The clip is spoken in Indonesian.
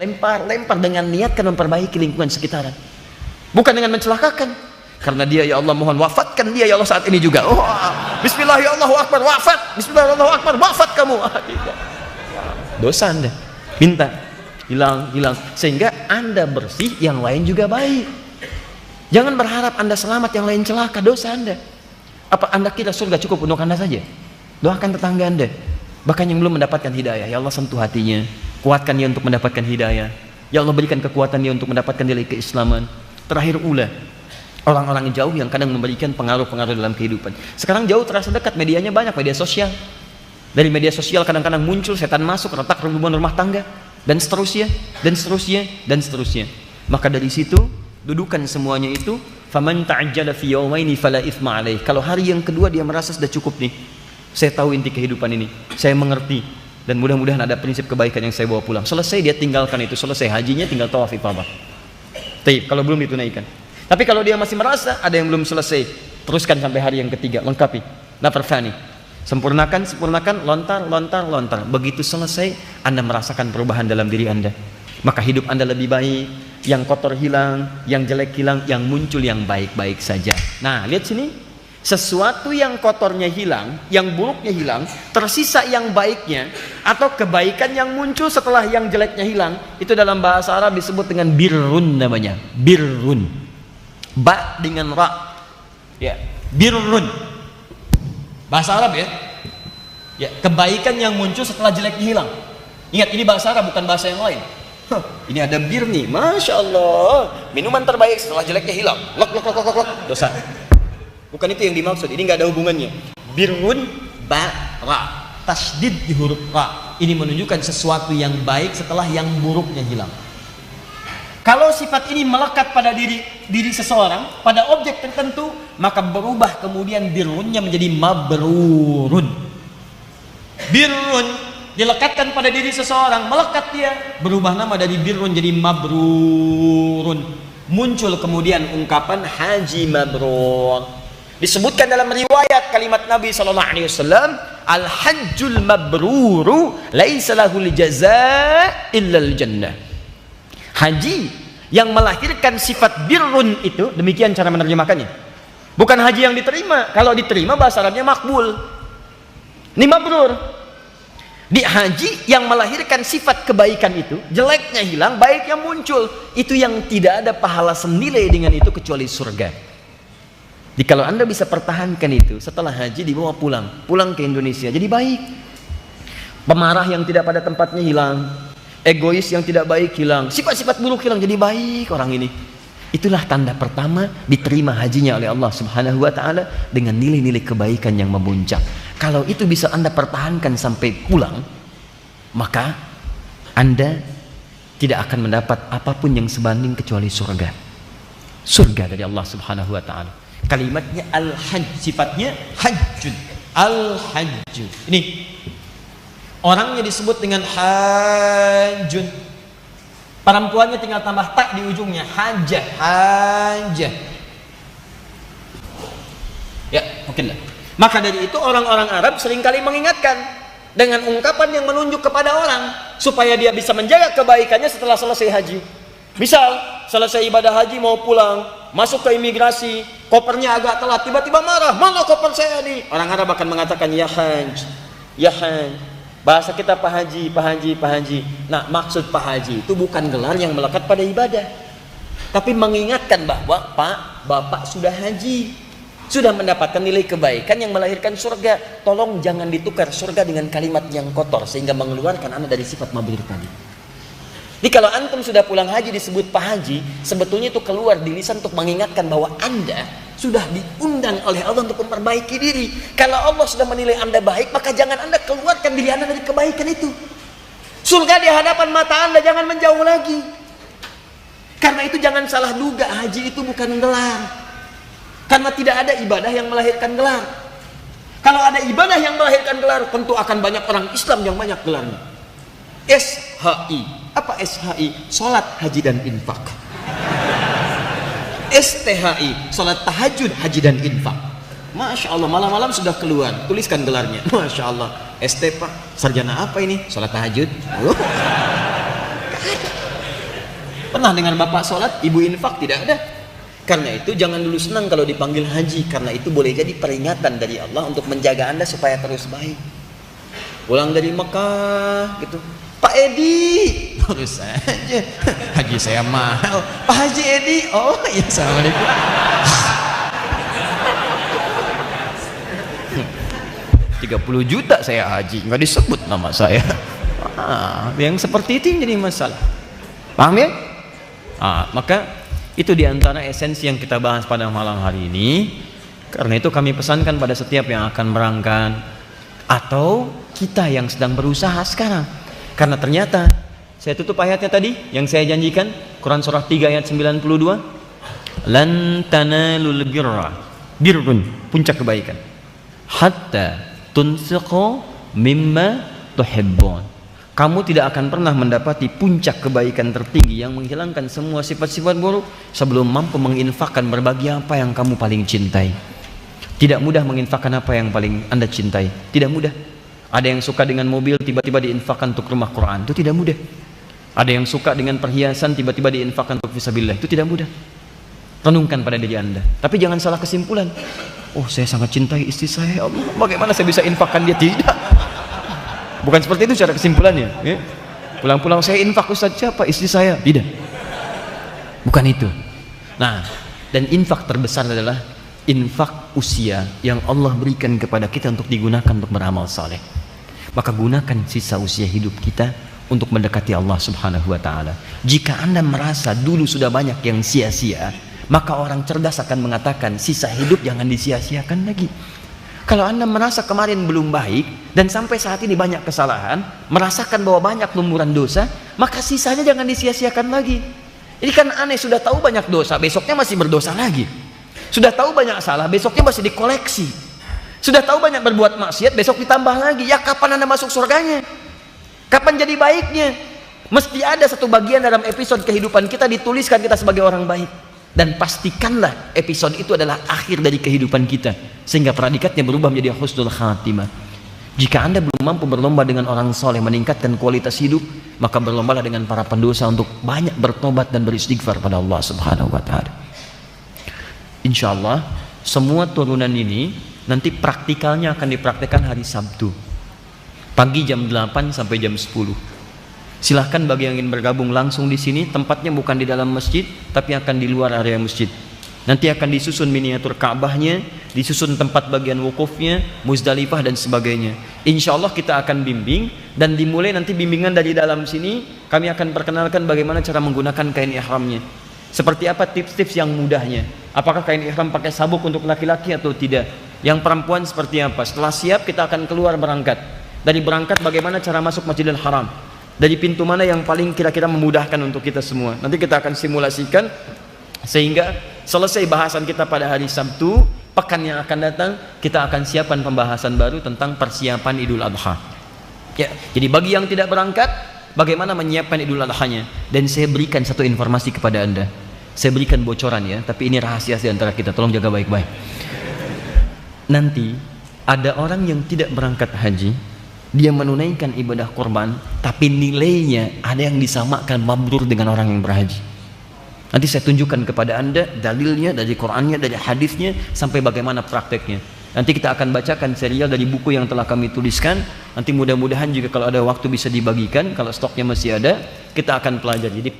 Lempar dengan niat kan memperbaiki lingkungan sekitaran, bukan dengan mencelakakan. Karena dia, ya Allah, mohon wafatkan dia ya Allah saat ini juga. Oh, bismillah ya Allahu akbar, wafat. Bismillah ya Allahu akbar, wafat kamu. Dosa Anda. Minta hilang. Sehingga Anda bersih, yang lain juga baik. Jangan berharap Anda selamat, yang lain celaka. Dosa Anda. Apa Anda kira surga cukup untuk Anda saja? Doakan tetangga Anda. Bahkan yang belum mendapatkan hidayah, ya Allah sentuh hatinya, kuatkan dia untuk mendapatkan hidayah. Ya Allah berikan kekuatan dia untuk mendapatkan nilai keislaman. Terakhir ulah orang-orang jauh yang kadang memberikan pengaruh-pengaruh dalam kehidupan. Sekarang jauh terasa dekat, medianya banyak, media sosial. Dari media sosial kadang-kadang muncul setan masuk, retak hubungan rumah tangga, dan seterusnya. Maka dari situ dudukan semuanya itu. Faman ta'ajjala fi yawmaini fala itsma alaih. Kalau hari yang kedua dia merasa sudah cukup nih, saya tahu inti kehidupan ini, saya mengerti, dan mudah-mudahan ada prinsip kebaikan yang saya bawa pulang. Selesai dia tinggalkan itu, selesai hajinya, tinggal tawaf ifadah. Tapi kalau belum ditunaikan. Tapi kalau dia masih merasa ada yang belum selesai, teruskan sampai hari yang ketiga, lengkapi. Nafrfani, sempurnakan, lontar. Begitu selesai, Anda merasakan perubahan dalam diri Anda. Maka hidup Anda lebih baik, yang kotor hilang, yang jelek hilang, yang muncul yang baik-baik saja. Nah, lihat sini, sesuatu yang kotornya hilang, yang buruknya hilang, tersisa yang baiknya, atau kebaikan yang muncul setelah yang jeleknya hilang. Itu dalam bahasa Arab disebut dengan birrun namanya. Birrun, ba dengan ra, ya, birrun, bahasa Arab ya, kebaikan yang muncul setelah jeleknya hilang. Ingat, ini bahasa Arab, bukan bahasa yang lain. Ini ada bir nih, Masya Allah, minuman terbaik setelah jeleknya hilang. Lok, dosa. Bukan itu yang dimaksud, ini nggak ada hubungannya. Birrun ba ra, tasdid di huruf ra. Ini menunjukkan sesuatu yang baik setelah yang buruknya hilang. Kalau sifat ini melekat pada diri seseorang, pada objek tertentu, maka berubah kemudian birrunnya menjadi mabrurun. Birrun dilekatkan pada diri seseorang, melekat dia, berubah nama dari birrun jadi mabrurun. Muncul kemudian ungkapan haji mabrur. Disebutkan dalam riwayat kalimat Nabi SAW, al-hajjul mabruru laisa lahul jazaa illal jannah. Haji yang melahirkan sifat birrun itu, demikian cara menerjemahkannya. Bukan haji yang diterima. Kalau diterima bahasa Arabnya makbul. Ini mabrur. Di haji yang melahirkan sifat kebaikan itu, jeleknya hilang, baiknya muncul. Itu yang tidak ada pahala senilai dengan itu kecuali surga. Jadi kalau Anda bisa pertahankan itu, setelah haji dibawa pulang ke Indonesia, jadi baik. Pemarah yang tidak pada tempatnya hilang, egois yang tidak baik hilang, sifat-sifat buruk hilang, jadi baik orang ini. Itulah tanda pertama diterima hajinya oleh Allah Subhanahu wa ta'ala, dengan nilai-nilai kebaikan yang memuncak. Kalau itu bisa Anda pertahankan sampai pulang, maka Anda tidak akan mendapat apapun yang sebanding kecuali surga. Surga dari Allah Subhanahu wa ta'ala. Kalimatnya al-hajj, sifatnya hajjun, al-hajjun. Ini orangnya disebut dengan hajjun, perempuannya tinggal tambah tak di ujungnya, hajjah. Ya, mungkin lah. Maka dari itu orang-orang Arab seringkali mengingatkan dengan ungkapan yang menunjuk kepada orang supaya dia bisa menjaga kebaikannya setelah selesai haji. Misal selesai ibadah haji mau pulang, masuk ke imigrasi, kopernya agak telat, tiba-tiba marah, mana koper saya nih? Orang Arab akan mengatakan ya hajj. Bahasa kita Pak Haji. Nah, maksud Pak Haji itu bukan gelar yang melekat pada ibadah, tapi mengingatkan bahwa Pak, Bapak sudah haji, sudah mendapatkan nilai kebaikan yang melahirkan surga. Tolong jangan ditukar surga dengan kalimat yang kotor sehingga mengeluarkan Anda dari sifat mabrur tadi. Jadi kalau antum sudah pulang haji disebut Pak Haji, sebetulnya itu keluar di lisan untuk mengingatkan bahwa Anda sudah diundang oleh Allah untuk memperbaiki diri. Kalau Allah sudah menilai Anda baik, maka jangan Anda keluarkan diri Anda dari kebaikan itu. Surga di hadapan mata Anda, jangan menjauh lagi. Karena itu jangan salah duga, haji itu bukan gelar. Karena tidak ada ibadah yang melahirkan gelar. Kalau ada ibadah yang melahirkan gelar, tentu akan banyak orang Islam yang banyak gelarnya. SHI. Apa SHI? Salat, haji, dan infak. STHI, salat tahajud, haji, dan infak. Masya Allah, malam-malam sudah keluar, tuliskan gelarnya. Masya Allah. ST Pak, sarjana apa ini? Salat tahajud. Pernah dengar bapak sholat, ibu infak? Tidak ada. Karena itu jangan dulu senang kalau dipanggil haji, karena itu boleh jadi peringatan dari Allah untuk menjaga Anda supaya terus baik. Pulang dari Mekah gitu, Pak Edi, terus saja haji saya mahal. Pak Haji Edi, oh iya, assalamualaikum. 30 juta saya haji, nggak disebut nama saya. Yang seperti itu yang jadi masalah. Paham ya? Maka itu diantara esensi yang kita bahas pada malam hari ini. Karena itu kami pesankan pada setiap yang akan berangkat atau kita yang sedang berusaha sekarang. Karena ternyata saya tutup ayatnya tadi yang saya janjikan, Quran surah 3 ayat 92. Lan tanalul birra, birrun, puncak kebaikan, hatta tunfiqu mimma tuhibbun. Kamu tidak akan pernah mendapati puncak kebaikan tertinggi yang menghilangkan semua sifat-sifat buruk sebelum mampu menginfakkan berbagi apa yang kamu paling cintai. Tidak mudah menginfakkan apa yang paling Anda cintai. Tidak mudah. Ada yang suka dengan mobil, tiba-tiba diinfakkan untuk rumah Quran. Itu tidak mudah. Ada yang suka dengan perhiasan, tiba-tiba diinfakkan untuk fisabilillah. Itu tidak mudah. Renungkan pada diri Anda. Tapi jangan salah kesimpulan. Oh, saya sangat cintai istri saya. Allah, bagaimana saya bisa infakkan dia? Tidak. Bukan seperti itu cara kesimpulannya ya. Pulang-pulang saya infak, Ustaz, siapa? Istri saya. Tidak. Bukan itu. Nah, dan infak terbesar adalah infak usia yang Allah berikan kepada kita untuk digunakan untuk beramal saleh. Maka gunakan sisa usia hidup kita untuk mendekati Allah Subhanahu wa taala. Jika Anda merasa dulu sudah banyak yang sia-sia, maka orang cerdas akan mengatakan sisa hidup jangan disia-siakan lagi. Kalau Anda merasa kemarin belum baik dan sampai saat ini banyak kesalahan, merasakan bahwa banyak lumuran dosa, maka sisanya jangan disia-siakan lagi. Ini kan aneh, sudah tahu banyak dosa, besoknya masih berdosa lagi. Sudah tahu banyak salah, besoknya masih dikoleksi. Sudah tahu banyak berbuat maksiat, besok ditambah lagi. Ya kapan Anda masuk surganya? Kapan jadi baiknya? Mesti ada satu bagian dalam episode kehidupan kita dituliskan kita sebagai orang baik. Dan pastikanlah episode itu adalah akhir dari kehidupan kita, sehingga predikatnya berubah menjadi husnul khatimah. Jika Anda belum mampu berlomba dengan orang soleh meningkatkan kualitas hidup, maka berlombalah dengan para pendosa untuk banyak bertobat dan beristighfar pada Allah Subhanahu wa taala. Insya Allah semua turunan ini nanti praktikalnya akan dipraktekkan hari Sabtu pagi jam 8 sampai jam 10. Silahkan bagi yang ingin bergabung langsung di sini. Tempatnya bukan di dalam masjid, tapi akan di luar area masjid. Nanti akan disusun miniatur Ka'bahnya, disusun tempat bagian wukufnya, Muzdalifah dan sebagainya. Insya Allah kita akan bimbing dan dimulai nanti bimbingan dari dalam sini. Kami akan perkenalkan bagaimana cara menggunakan kain ihramnya. Seperti apa tips-tips yang mudahnya. Apakah kain ihram pakai sabuk untuk laki-laki atau tidak? Yang perempuan seperti apa? Setelah siap kita akan keluar berangkat. Dari berangkat bagaimana cara masuk Masjidil Haram? Dari pintu mana yang paling kira-kira memudahkan untuk kita semua? Nanti kita akan simulasikan sehingga selesai bahasan kita pada hari Sabtu. Pekan yang akan datang kita akan siapkan pembahasan baru tentang persiapan Idul Adha. Ya, jadi bagi yang tidak berangkat, bagaimana menyiapkan Idul Adhanya? Dan saya berikan satu informasi kepada Anda. Saya berikan bocoran ya, tapi ini rahasia di antara kita. Tolong jaga baik-baik. Nanti ada orang yang tidak berangkat haji, dia menunaikan ibadah kurban, tapi nilainya ada yang disamakan mabrur dengan orang yang berhaji. Nanti saya tunjukkan kepada Anda dalilnya dari Qur'annya, dari hadisnya, sampai bagaimana prakteknya. Nanti kita akan bacakan serial dari buku yang telah kami tuliskan. Nanti mudah-mudahan juga kalau ada waktu bisa dibagikan, kalau stoknya masih ada, kita akan pelajari. Jadi